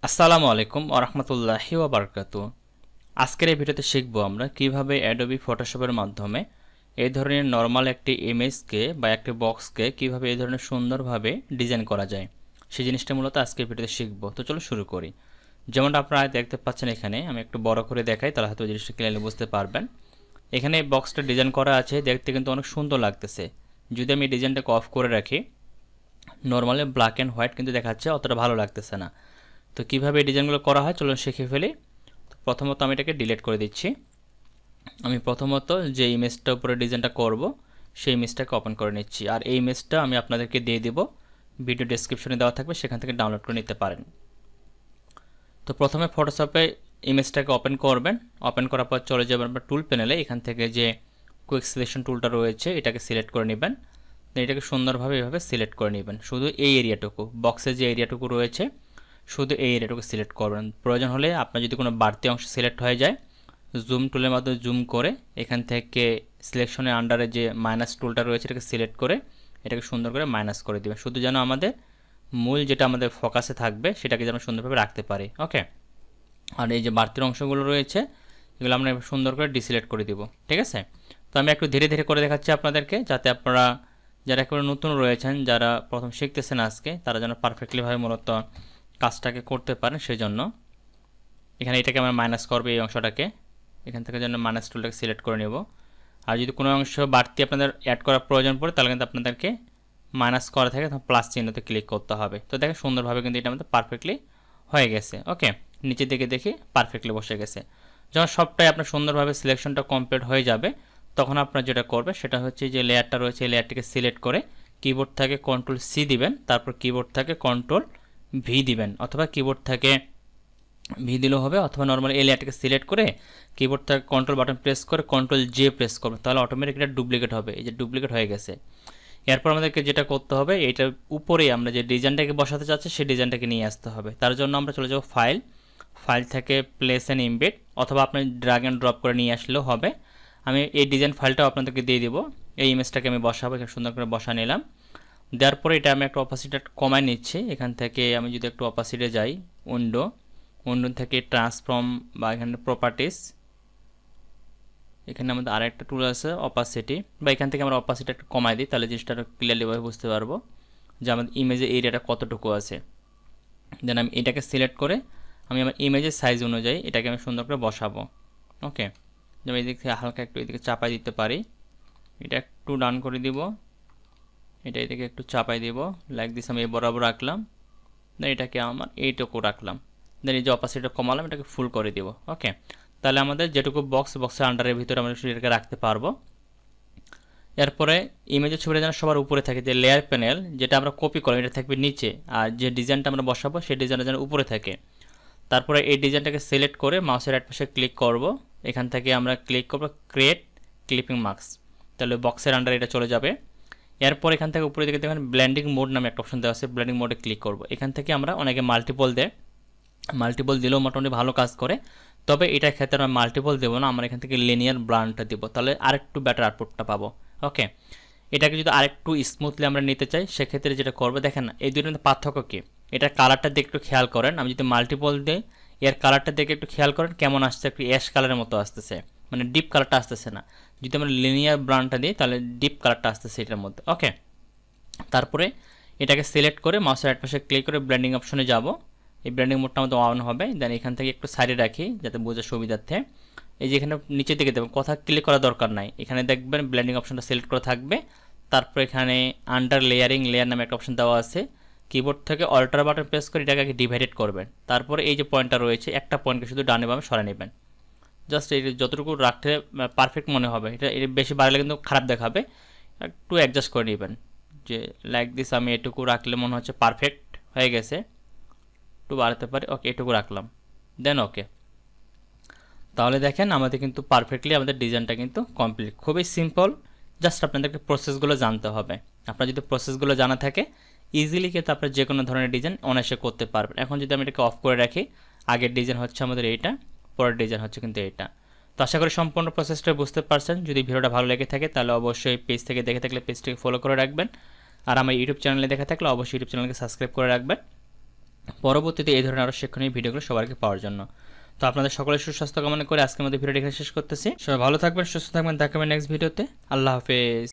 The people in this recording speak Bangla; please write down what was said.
আসসালামু আলাইকুম ওয়া রাহমাতুল্লাহি ওয়া বারাকাতুহু। আজকের এই ভিডিওতে শিখব আমরা কিভাবে অ্যাডোবি ফটোশপের মাধ্যমে এই ধরনের নরমাল একটি ইমেজকে বা একটি বক্সকে কিভাবে এই ধরনের সুন্দরভাবে ডিজাইন করা যায় সেই জিনিসটা মূলত আজকের ভিডিওতে শিখব। তো চলো শুরু করি। যেমনটা আপনারা দেখতে পাচ্ছেন, এখানে আমি একটু বড় করে দেখাই, তাহলে হয়তো জিনিসটা ক্লিয়ারলি বুঝতে পারবেন। এখানে এই বক্সটা ডিজাইন করা আছে, দেখতে কিন্তু অনেক সুন্দর লাগতেছে। যদি আমি ডিজাইনটাকে অফ করে রাখি, নরমালি ব্ল্যাক অ্যান্ড হোয়াইট কিন্তু দেখাচ্ছে, অতটা ভালো লাগতেছে না। তো কীভাবে এই ডিজাইনগুলো করা হয় চলুন শিখে ফেলি। প্রথমত আমি এটাকে ডিলিট করে দিচ্ছি। আমি প্রথমত যে ইমেজটার উপরে ডিজাইনটা করব সেই ইমেজটাকে ওপেন করে নিচ্ছি, আর এই ইমেজটা আমি আপনাদেরকে দিয়ে দিব, ভিডিও ডেসক্রিপশনে দেওয়া থাকবে, সেখান থেকে ডাউনলোড করে নিতে পারেন। তো প্রথমে ফটোশপে ইমেজটাকে ওপেন করবেন। ওপেন করার পর চলে যাবেন আপনার টুল প্যানেলে। এখান থেকে যে কুইক সিলেকশন টুলটা রয়েছে এটাকে সিলেক্ট করে নেবেন। এটাকে সুন্দরভাবে এভাবে সিলেক্ট করে নেবেন। শুধু এই এরিয়াটুকু, বক্সের যে এরিয়াটুকু রয়েছে শুধু এই এরিয়াটুকু সিলেক্ট করবেন। প্রয়োজন হলে আপনার যদি কোনো বাড়তি অংশ সিলেক্ট হয়ে যায়, জুম টুলের মাধ্যমে জুম করে এখান থেকে সিলেকশনের আন্ডারে যে মাইনাস টুলটা রয়েছে এটাকে সিলেক্ট করে এটাকে সুন্দর করে মাইনাস করে দেবেন, শুধু যেন আমাদের মূল যেটা আমাদের ফোকাসে থাকবে সেটাকে যেন সুন্দরভাবে রাখতে পারি। ওকে, আর এই যে বাড়তির অংশগুলো রয়েছে এগুলো আমরা সুন্দর করে ডিসিলেক্ট করে দিব। ঠিক আছে, তো আমি একটু ধীরে ধীরে করে দেখাচ্ছি আপনাদেরকে, যাতে আপনারা যারা একেবারে নতুন রয়েছেন, যারা প্রথম শিখতেছেন আজকে, তারা যেন পারফেক্টলিভাবে মূলত কাজটাকে করতে পারেন। সেই জন্য এখানে এটাকে আমরা মাইনাস করবো, এই অংশটাকে এখান থেকে যেন মাইনাস টুলটাকে সিলেক্ট করে নেব। আর যদি কোনো অংশ বাড়তি আপনাদের অ্যাড করার প্রয়োজন পড়ে তাহলে কিন্তু আপনাদেরকে মাইনাস করা থাকে তখন প্লাস চিহ্নতে ক্লিক করতে হবে। তো দেখেন সুন্দরভাবে কিন্তু এটা আমাদের পারফেক্টলি হয়ে গেছে। ওকে, নিচের দিকে দেখি পারফেক্টলি বসে গেছে। যখন সবটাই আপনার সুন্দরভাবে সিলেকশনটা কমপ্লিট হয়ে যাবে তখন আপনার যেটা করবে সেটা হচ্ছে যে লেয়ারটা রয়েছে এই লেয়ারটিকে সিলেক্ট করে কিবোর্ড থেকে কন্ট্রোল সি দিবেন, তারপর কিবোর্ড থেকে কন্ট্রোল ভি দিবেন, অথবা কিবোর্ড থেকে ভি দিলেও হবে, অথবা নর্মালি এই লেয়ারটাকে সিলেক্ট করে কিবোর্ড থেকে কন্ট্রোল বাটন প্রেস করে কন্ট্রোল জে প্রেস করবে, তাহলে অটোমেটিক এটা ডুপ্লিকেট হবে। এই যে ডুপ্লিকেট হয়ে গেছে। এরপর আমাদেরকে যেটা করতে হবে, এইটার উপরে আমরা যে ডিজাইনটাকে বসাতে চাচ্ছি সেই ডিজাইনটাকে নিয়ে আসতে হবে। তার জন্য আমরা চলে যাব ফাইল, ফাইল থেকে প্লেস অ্যান্ড ইমবেড, অথবা আপনি ড্র্যাগ অ্যান্ড ড্রপ করে নিয়ে আসলেও হবে। আমি এই ডিজাইন ফাইলটাও আপনাদেরকে দিয়ে দিব। এই ইমেজটাকে আমি বসাবো, এখানে সুন্দর করে বসা নিলাম। দেওয়ার পরে এটা আমি একটা অপাসিটি কমায় নিচ্ছি। এখান থেকে আমি যদি একটু অপাসিটে যাই, উইন্ডো থেকে ট্রান্সফর্ম বা এখানে প্রপার্টিস, এখানে আমাদের আরেকটা টুল আছে অপাসিটি, বা এখান থেকে আমরা অপাসিটি একটু কমাই দিই, তাহলে জিনিসটা ক্লিয়ারলিভাবে বুঝতে পারবো যে আমাদের ইমেজের এরিয়াটা কতটুকু আছে। দেন আমি এটাকে সিলেক্ট করে আমি আমার ইমেজের সাইজ অনুযায়ী এটাকে আমি সুন্দর করে বসাবো। ওকে, যেমন এদিক থেকে হালকা একটু এদিকে চাপাই দিতে পারি, এটা একটু ডান করে দিব, এটা এদিকে একটু চাপাই দিব, লাইক দিস আমি এই বরাবর রাখলাম। দেন এটাকে আমার এইটুকু রাখলাম। দেন এই যে অপাসিটিটা কমালাম, এটাকে ফুল করে দিব। ওকে, তাহলে আমাদের যেটুকু বক্সের আন্ডারের ভিতরে আমরা এটাকে রাখতে পারবো। এরপরে ইমেজের ছবিটা যেন সবার উপরে থাকে, যে লেয়ার প্যানেল যেটা আমরা কপি করলাম এটা থাকবে নিচে, আর যে ডিজাইনটা আমরা বসাবো সেই ডিজাইনটা যেন উপরে থাকে। তারপরে এই ডিজাইনটাকে সিলেক্ট করে মাউসের রাইট পাশে ক্লিক করব, এখান থেকে আমরা ক্লিক করব ক্রিয়েট ক্লিপিং মার্কস, তাহলে বক্সের আন্ডারে এটা চলে যাবে। এরপর এখান থেকে উপরে দিকে দেখেন ব্লেন্ডিং মোড নামে একটা অপশন দেওয়া আছে, ব্লেন্ডিং মোডে ক্লিক করব। এখান থেকে আমরা অনেকে মাল্টিপল দেয়, মাল্টিপল দিলেও মোটামুটি ভালো কাজ করে, তবে এটার ক্ষেত্রে আমরা মাল্টিপল দেবো না, আমরা এখান থেকে লিনিয়ার ব্লান্ডটা দেবো, তাহলে আরেকটু বেটার আউটপুটটা পাবো। ওকে, এটাকে যদি আরেকটু স্মুথলি আমরা নিতে চাই সেক্ষেত্রে যেটা করবো, দেখেন এই দুটোর মধ্যে পার্থক্য কী, এটার কালারটা দেখে একটু খেয়াল করেন। আমি যদি মাল্টিপল দিই এর কালারটা দেখে একটু খেয়াল করেন কেমন আসছে, একটু অ্যাশ কালারের মতো আসতেছে, মানে ডিপ কালারটা আসতেছে না। যদি আমরা লিনিয়ার ব্রাউনটা দিই তাহলে ডিপ কালারটা আসতেছে এটার মধ্যে। ওকে, তারপরে এটাকে সিলেক্ট করে মাউসের রাইট পাশে ক্লিক করে ব্লেন্ডিং অপশনে যাব, এই ব্লেন্ডিং মোডটা আমাদের অন হবে। দেন এখান থেকে একটু সাইডে রাখি যাতে বোঝার সুবিধার্থে, এই যে এখানে নিচের দিকে দেবেন, কথা ক্লিক করা দরকার নাই, এখানে দেখবেন ব্লেন্ডিং অপশনটা সিলেক্ট করা থাকবে। তারপর এখানে আন্ডার লেয়ারিং লেয়ার নামে একটা অপশন দেওয়া আছে, কিবোর্ড থেকে অল্টার বাটন প্রেস করে এটাকে আগে ডিভাইডেড করবেন। তারপরে এই যে পয়েন্টটা রয়েছে একটা পয়েন্টকে শুধু ডানে বামে সরে নেবেন, জাস্ট এই যতটুকু রাখতে পারফেক্ট মনে হবে। এটা এর বেশি বাড়লে কিন্তু খারাপ দেখাবে, একটু অ্যাডজাস্ট করে নেবেন। যে লাইক দিস আমি এটুকু রাখলে মনে হচ্ছে পারফেক্ট হয়ে গেছে, একটু বাড়াতে পারি। ওকে, এটুকু রাখলাম, দেন ওকে। তাহলে দেখেন আমাদের কিন্তু পারফেক্টলি আমাদের ডিজাইনটা কিন্তু কমপ্লিট। খুবই সিম্পল, জাস্ট আপনাদেরকে প্রসেসগুলো জানতে হবে। আপনার যদি প্রসেসগুলো জানা থাকে ইজিলি কিন্তু আপনার যে কোনো ধরনের ডিজাইন অনায়াসে করতে পারবেন। এখন যদি আমি এটাকে অফ করে রাখি, আগের ডিজাইন হচ্ছে আমাদের এইটা, পরের ডিজাইন হচ্ছে কিন্তু এইটা। তো আশা করি সম্পূর্ণ প্রসেসটা বুঝতে পারছেন। যদি ভিডিওটা ভালো লেগে থাকে তাহলে অবশ্যই পেজ থেকে দেখে থাকলে পেজটাকে ফলো করে রাখবেন, আর আমার ইউটিউব চ্যানেলে দেখে থাকলে অবশ্যই ইউটিউব চ্যানেলকে সাবস্ক্রাইব করে রাখবেন। পরবর্তীতে এই ধরনের আরও শিক্ষণীয় ভিডিওগুলো সবাইকে পাওয়ার জন্য। তো আপনাদের সকলের সুস্বাস্থ্য কামনা করে আজকের মধ্যে ভিডিওটি এখানে শেষ করতেছি। সবাই ভালো থাকবেন, সুস্থ থাকবেন, দেখাবেন নেক্সট ভিডিওতে। আল্লাহ হাফেজ।